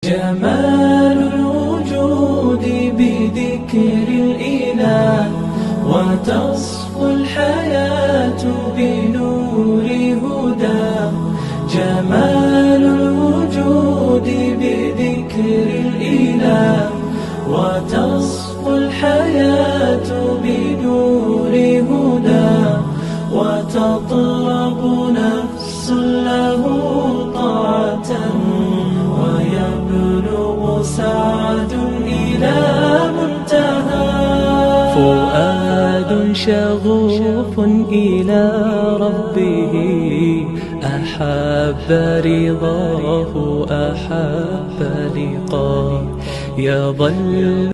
جمال الوجود بذكر الإله، وتصفو الحياة بنور هداه. جمال الوجود بذكر الإله، وتصفو الحياة بنور هداه. وتطلب نفس له طاعة، ويبلغ سعد إلى منتهى. فؤاد شغوف إلى ربه، أحب رضاه أحب لقاه. يظل